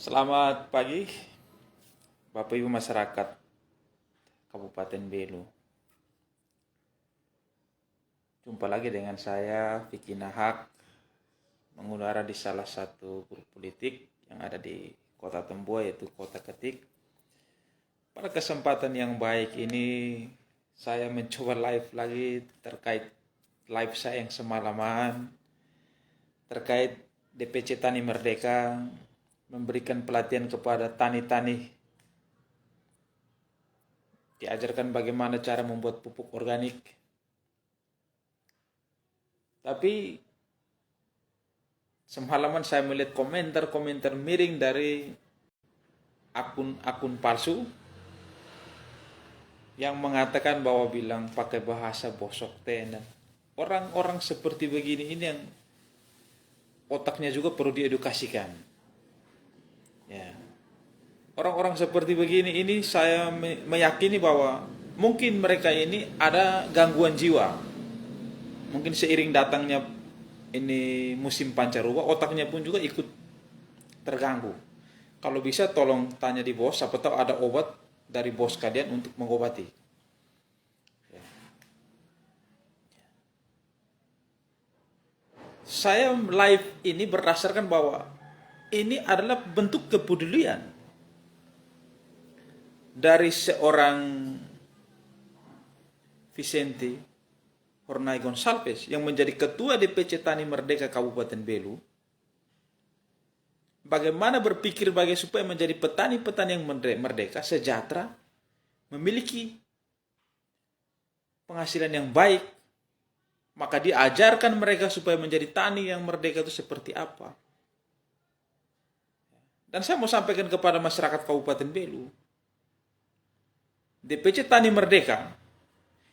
Selamat pagi, Bapak Ibu masyarakat Kabupaten Belu. Jumpa lagi dengan saya, Vicky Nahak, mengudara di salah satu grup politik yang ada di Kota Temboa, yaitu Kota Ketik. Pada kesempatan yang baik ini, saya mencoba live lagi terkait live saya yang semalaman, terkait DPC Tani Merdeka, memberikan pelatihan kepada tani-tani, diajarkan bagaimana cara membuat pupuk organik. Tapi semalaman saya melihat komentar-komentar miring dari akun-akun palsu yang mengatakan bahwa bilang pakai bahasa bosok tenan. Orang-orang seperti begini ini yang otaknya juga perlu diedukasikan. Ya. Orang-orang seperti begini ini saya meyakini bahwa mungkin mereka ini ada gangguan jiwa. Mungkin seiring datangnya ini musim pancaroba, otaknya pun juga ikut terganggu. Kalau bisa tolong tanya di bos, siapa tahu ada obat dari bos kalian untuk mengobati. Saya live ini berdasarkan bahwa ini adalah bentuk kepedulian dari seorang Vicente Hornay Gonçalves yang menjadi ketua DPC Tani Merdeka Kabupaten Belu. Bagaimana berpikir supaya menjadi petani-petani yang merdeka, sejahtera, memiliki penghasilan yang baik, maka diajarkan mereka supaya menjadi tani yang merdeka itu seperti apa. Dan saya mau sampaikan kepada masyarakat Kabupaten Belu, DPC Tani Merdeka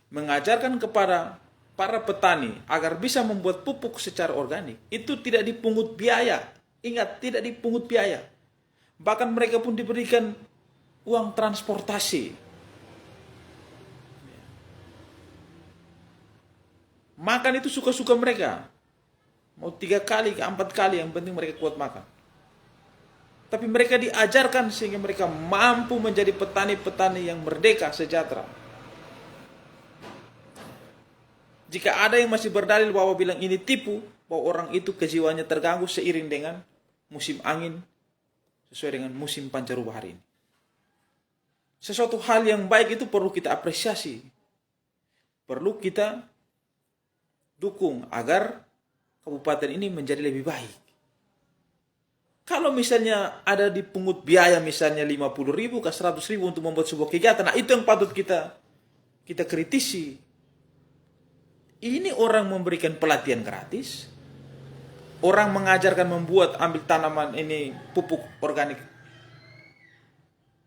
mengajarkan kepada para petani agar bisa membuat pupuk secara organik. Itu tidak dipungut biaya. Ingat, tidak dipungut biaya. Bahkan mereka pun diberikan uang transportasi. Makan itu suka-suka mereka. Mau 3 kali, 4 kali, yang penting mereka kuat makan. Tapi mereka diajarkan sehingga mereka mampu menjadi petani-petani yang merdeka, sejahtera. Jika ada yang masih berdalil bahwa bilang ini tipu, bahwa orang itu kejiwaannya terganggu seiring dengan musim angin, sesuai dengan musim pancaroba hari ini. Sesuatu hal yang baik itu perlu kita apresiasi. Perlu kita dukung agar kabupaten ini menjadi lebih baik. Kalau misalnya ada dipungut biaya misalnya 50.000 ke 100.000 untuk membuat sebuah kegiatan, nah itu yang patut kita kritisi. Ini orang memberikan pelatihan gratis, orang mengajarkan membuat ambil tanaman ini pupuk organik,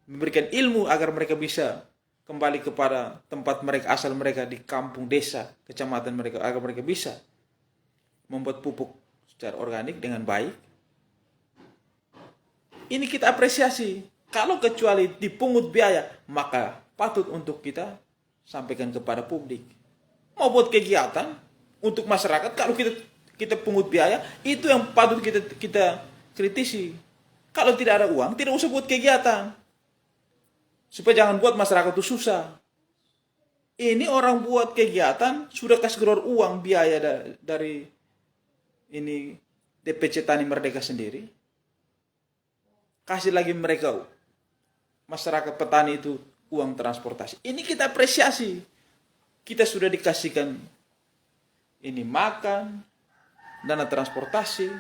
memberikan ilmu agar mereka bisa kembali kepada tempat mereka asal mereka di kampung desa, kecamatan mereka, agar mereka bisa membuat pupuk secara organik dengan baik. Ini kita apresiasi. Kalau kecuali dipungut biaya, maka patut untuk kita sampaikan kepada publik. Mau buat kegiatan untuk masyarakat, kalau kita pungut biaya, itu yang patut kita kritisi. Kalau tidak ada uang, tidak usah buat kegiatan. Supaya jangan buat masyarakat itu susah. Ini orang buat kegiatan, sudah kasih keluar uang biaya dari ini DPC Tani Merdeka sendiri. Kasih lagi mereka, masyarakat petani itu, uang transportasi. Ini kita apresiasi. Kita sudah dikasihkan ini makan, dana transportasi.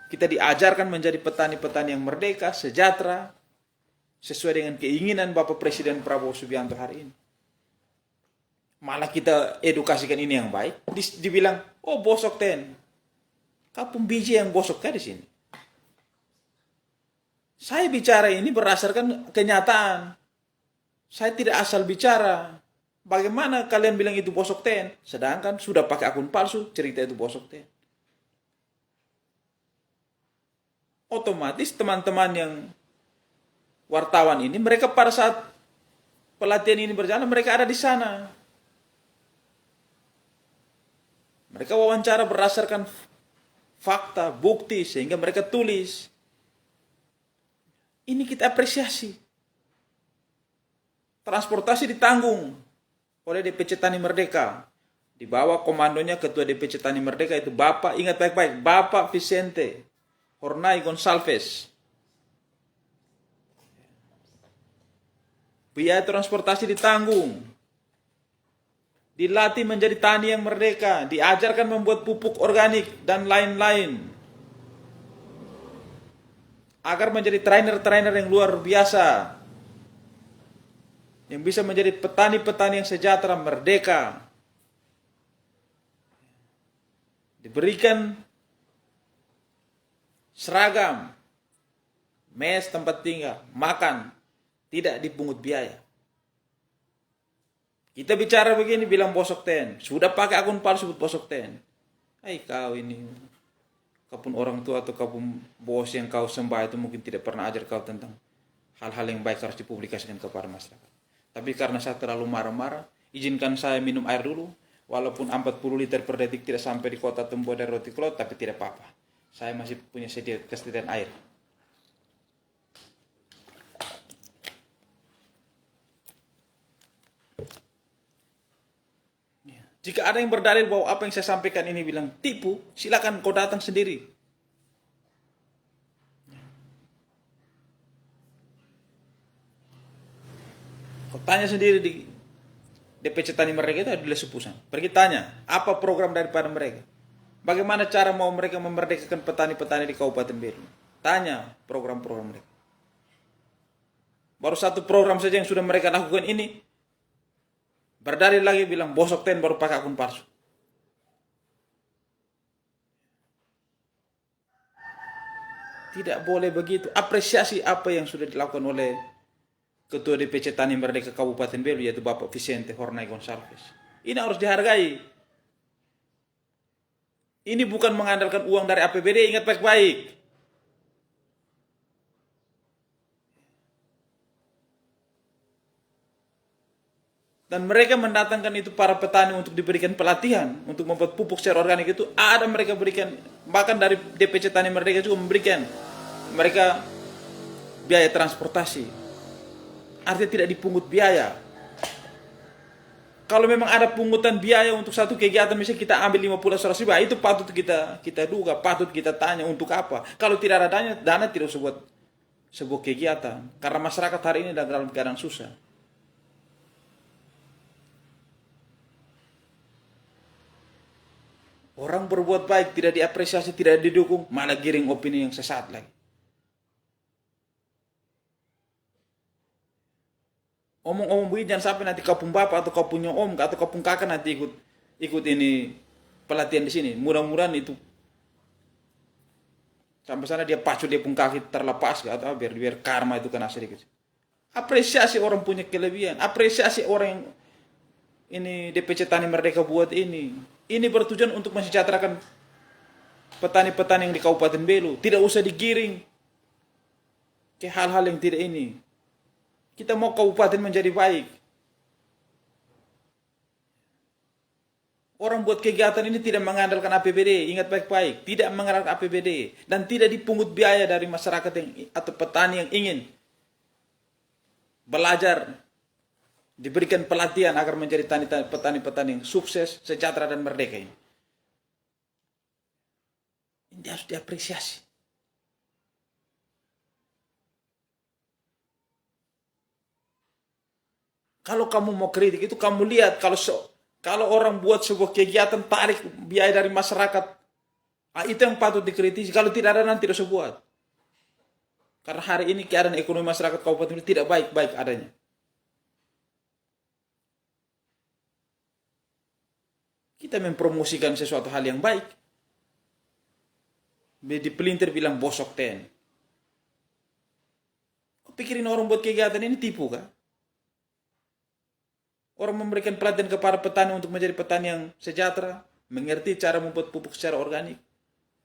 Kita diajarkan menjadi petani-petani yang merdeka, sejahtera, sesuai dengan keinginan Bapak Presiden Prabowo Subianto hari ini. Malah kita edukasikan ini yang baik. Dibilang, oh bosok ten. Kapung biji yang bosok kan di sini. Saya bicara ini berdasarkan kenyataan. Saya tidak asal bicara. Bagaimana kalian bilang itu bosok ten, sedangkan sudah pakai akun palsu cerita itu bosok ten. Otomatis teman-teman yang wartawan ini, mereka pada saat pelatihan ini berjalan, mereka ada di sana. Mereka wawancara berdasarkan fakta, bukti, sehingga mereka tulis. Ini kita apresiasi. Transportasi ditanggung oleh DPC Tani Merdeka. Di bawah komandonya Ketua DPC Tani Merdeka itu Bapak, ingat baik-baik, Bapak Vicente Hornay Gonçalves. Biaya transportasi ditanggung. Dilatih menjadi tani yang merdeka, diajarkan membuat pupuk organik dan lain-lain. Agar menjadi trainer-trainer yang luar biasa. Yang bisa menjadi petani-petani yang sejahtera, merdeka. Diberikan seragam, mes tempat tinggal, makan, tidak dipungut biaya. Kita bicara begini bilang bosok ten, sudah pakai akun palsu sebut bosok ten. Hai kau ini, kau pun orang tua atau kau pun bos yang kau sembah itu mungkin tidak pernah ajar kau tentang hal-hal yang baik harus dipublikasikan kepada masyarakat. Tapi karena saya terlalu marah-marah, izinkan saya minum air dulu. Walaupun 40 liter per detik tidak sampai di kota Tembo dan Roti Klot, tapi tidak apa-apa. Saya masih punya kesediaan air. Jika ada yang berdalil bahwa apa yang saya sampaikan ini bilang tipu, silakan kau datang sendiri. Kau tanya sendiri di DPC Tani Merdeka itu adalah sepusan. Pergi tanya, apa program daripada mereka? Bagaimana cara mau mereka memerdekakan petani-petani di Kabupaten Belu? Tanya program-program mereka. Baru satu program saja yang sudah mereka lakukan ini, berdalil lagi bilang bosok ten baru pakai akun palsu. Tidak boleh begitu. Apresiasi apa yang sudah dilakukan oleh Ketua DPC Tani Merdeka Kabupaten Belu yaitu Bapak Vicente Hornay Gonçalves. Ini harus dihargai. Ini bukan mengandalkan uang dari APBD, ingat baik-baik. Dan mereka mendatangkan itu para petani untuk diberikan pelatihan untuk membuat pupuk secara organik itu ada mereka berikan, bahkan dari DPC Tani Merdeka juga memberikan mereka biaya transportasi. Artinya tidak dipungut biaya. Kalau memang ada pungutan biaya untuk satu kegiatan, misalnya kita ambil 50 ribu, itu patut kita duga, patut kita tanya untuk apa. Kalau tidak ada dana tidak usah buat sebuah kegiatan. Karena masyarakat hari ini dalam keadaan susah. Orang berbuat baik tidak diapresiasi, tidak didukung, malah giring opini yang sesat lagi. Omong-omong begini jangan sampai nanti kau pun bapak atau kau punya om atau kau pun kakak nanti ikut ini pelatihan di sini. Mudah-mudahan itu sampai sana dia pacu dia pun kaki terlepas atau biar karma itu kena sedikit. Apresiasi orang punya kelebihan, apresiasi orang yang ini DPC Tani Merdeka buat ini. Ini bertujuan untuk mensejahterakan petani-petani yang di Kabupaten Belu. Tidak usah digiring ke hal-hal yang tidak ini. Kita mau kabupaten menjadi baik. Orang buat kegiatan ini tidak mengandalkan APBD. Ingat baik-baik. Tidak mengandalkan APBD. Dan tidak dipungut biaya dari masyarakat atau petani yang ingin belajar, diberikan pelatihan agar menjadi petani-petani yang sukses, sejahtera, dan merdeka ini. Ini harus diapresiasi. Kalau kamu mau kritik itu kamu lihat kalau orang buat sebuah kegiatan tarik biaya dari masyarakat, itu yang patut dikritisi. Kalau tidak ada nanti tidak usah buat. Karena hari ini keadaan ekonomi masyarakat Kabupaten ini tidak baik-baik adanya. Kita mempromosikan sesuatu hal yang baik. Di pelintir bilang bosok ten. Kau pikirin orang buat kegiatan ini tipu kah? Orang memberikan pelatihan kepada petani untuk menjadi petani yang sejahtera, mengerti cara membuat pupuk secara organik,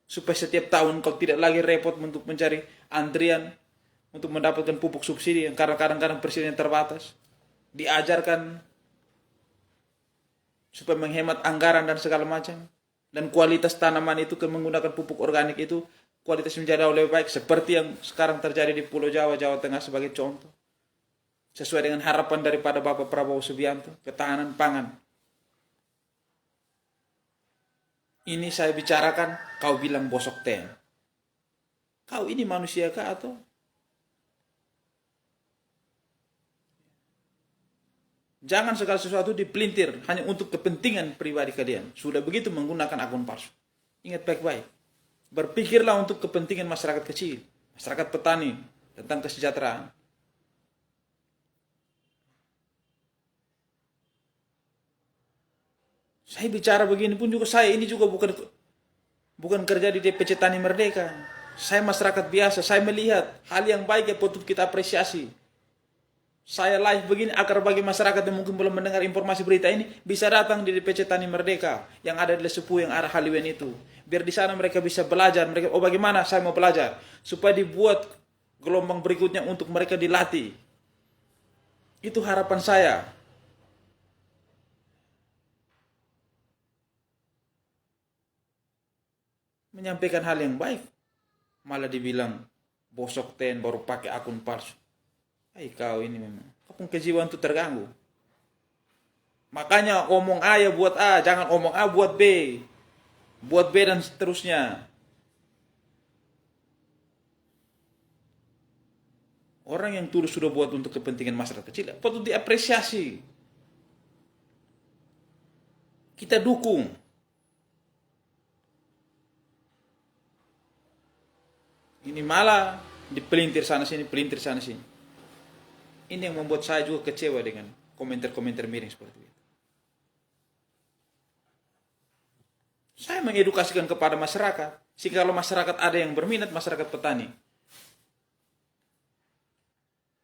supaya setiap tahun kau tidak lagi repot untuk mencari antrian untuk mendapatkan pupuk subsidi yang karena kadang-kadang presiden terbatas. Diajarkan supaya menghemat anggaran dan segala macam. Dan kualitas tanaman itu menggunakan pupuk organik itu kualitas menjadi jauh lebih baik seperti yang sekarang terjadi di Pulau Jawa, Jawa Tengah sebagai contoh. Sesuai dengan harapan daripada Bapak Prabowo Subianto, ketahanan pangan. Ini saya bicarakan, kau bilang bosok ten. Kau ini manusia kah atau? Jangan segala sesuatu dipelintir hanya untuk kepentingan pribadi kalian. Sudah begitu menggunakan akun palsu. Ingat baik-baik. Berpikirlah untuk kepentingan masyarakat kecil, masyarakat petani, tentang kesejahteraan. Saya bicara begini pun juga saya ini juga bukan kerja di DPC Tani Merdeka. Saya masyarakat biasa, saya melihat hal yang baik yang patut kita apresiasi. Saya live begini agar bagi masyarakat yang mungkin belum mendengar informasi berita ini bisa datang di DPC Tani Merdeka yang ada di Lesepu yang arah Haliwen itu. Biar di sana mereka bisa belajar, mereka bagaimana saya mau belajar supaya dibuat gelombang berikutnya untuk mereka dilatih. Itu harapan saya. Menyampaikan hal yang baik malah dibilang bosok ten baru pakai akun palsu. Hai kau ini memang kapung kejiwaan itu terganggu. Makanya omong A ya buat A, jangan omong A buat B. Buat B dan seterusnya. Orang yang tulus sudah buat untuk kepentingan masyarakat kecil patut diapresiasi. Kita dukung. Ini malah dipelintir sana sini, pelintir sana sini. Ini yang membuat saya juga kecewa dengan komentar-komentar miring seperti itu. Saya mengedukasikan kepada masyarakat, sehingga kalau masyarakat ada yang berminat, masyarakat petani.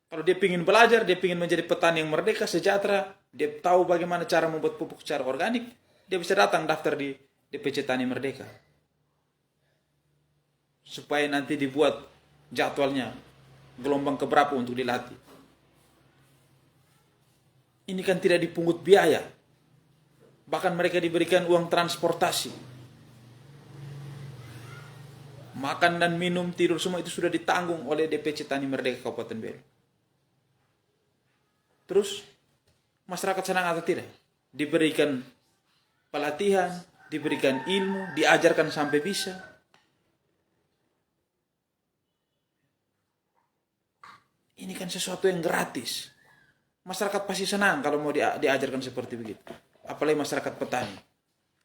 Kalau dia ingin belajar, dia ingin menjadi petani yang merdeka, sejahtera, dia tahu bagaimana cara membuat pupuk secara organik, dia bisa datang daftar di DPC Tani Merdeka. Supaya nanti dibuat jadwalnya, gelombang keberapa untuk dilatih. Ini kan tidak dipungut biaya. Bahkan mereka diberikan uang transportasi. Makan dan minum, tidur semua itu sudah ditanggung oleh DPC Tani Merdeka Kabupaten Belu. Terus, masyarakat senang atau tidak? Diberikan pelatihan, diberikan ilmu, diajarkan sampai bisa. Ini kan sesuatu yang gratis. Masyarakat pasti senang kalau mau diajarkan seperti begitu. Apalagi masyarakat petani.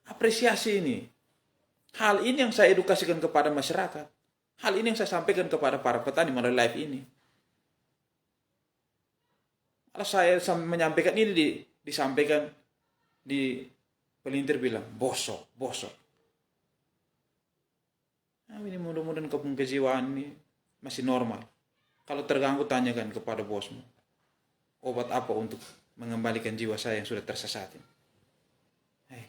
Apresiasi ini. Hal ini yang saya edukasikan kepada masyarakat. Hal ini yang saya sampaikan kepada para petani melalui live ini. Kalau saya menyampaikan ini disampaikan di pelintir bilang bosok. Nah, ini mudah-mudahan kampung kejiwaan ini masih normal. Kalau terganggu tanyakan kepada bosmu. Obat apa untuk mengembalikan jiwa saya yang sudah tersesat ini. Hey.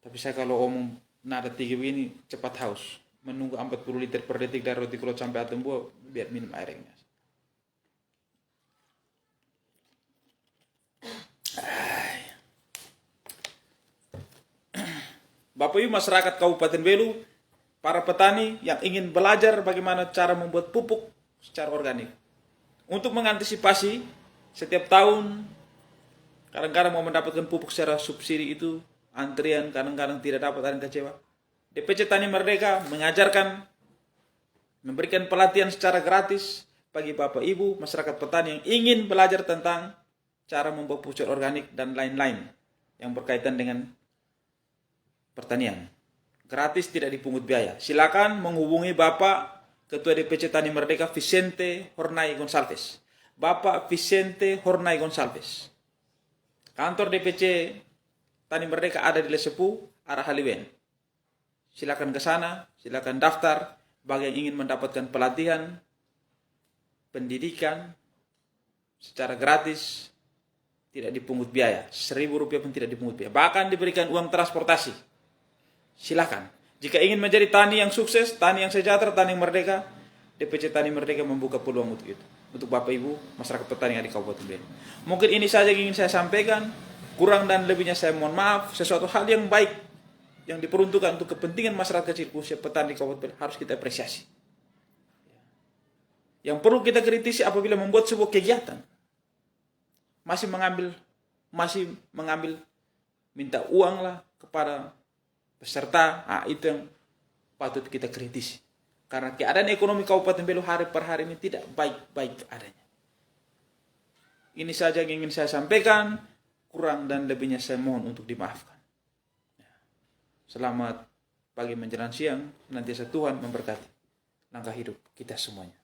Tapi saya kalau omong nada tinggi begini cepat haus. Menunggu 40 liter per detik dari roti kulot sampai atom buah biar minum airnya. Bapak Ibu masyarakat Kabupaten Belu, para petani yang ingin belajar bagaimana cara membuat pupuk secara organik. Untuk mengantisipasi setiap tahun kadang-kadang mau mendapatkan pupuk secara subsidi itu antrian, kadang-kadang tidak dapat, ada yang kecewa. DPC Tani Merdeka mengajarkan, memberikan pelatihan secara gratis bagi Bapak Ibu masyarakat petani yang ingin belajar tentang cara membuat pupuk organik dan lain-lain yang berkaitan dengan pertanian. Gratis, tidak dipungut biaya. Silakan menghubungi Bapak Ketua DPC Tani Merdeka Vicente Hornay Gonsalves. Bapak Vicente Hornay Gonsalves. Kantor DPC Tani Merdeka ada di Lesepu, arah Haliwen. Silakan ke sana, silakan daftar bagi yang ingin mendapatkan pelatihan, pendidikan secara gratis, tidak dipungut biaya. Rp1.000 pun tidak dipungut biaya. Bahkan diberikan uang transportasi. Silakan. Jika ingin menjadi tani yang sukses, tani yang sejahtera, tani yang merdeka, DPC Tani Merdeka membuka peluang untuk itu. Untuk Bapak Ibu, masyarakat petani yang ada di Kabupaten Belu. Mungkin ini saja yang ingin saya sampaikan. Kurang dan lebihnya saya mohon maaf. Sesuatu hal yang baik yang diperuntukkan untuk kepentingan masyarakat kecil, khususnya petani Kabupaten Belu, harus kita apresiasi. Yang perlu kita kritisi apabila membuat sebuah kegiatan masih mengambil minta uang lah kepada peserta, itu yang patut kita kritisi. Karena keadaan ekonomi Kabupaten Belu hari per hari ini tidak baik-baik adanya. Ini saja yang ingin saya sampaikan, kurang dan lebihnya saya mohon untuk dimaafkan. Selamat pagi menjelang siang, nantiasa Tuhan memberkati langkah hidup kita semuanya.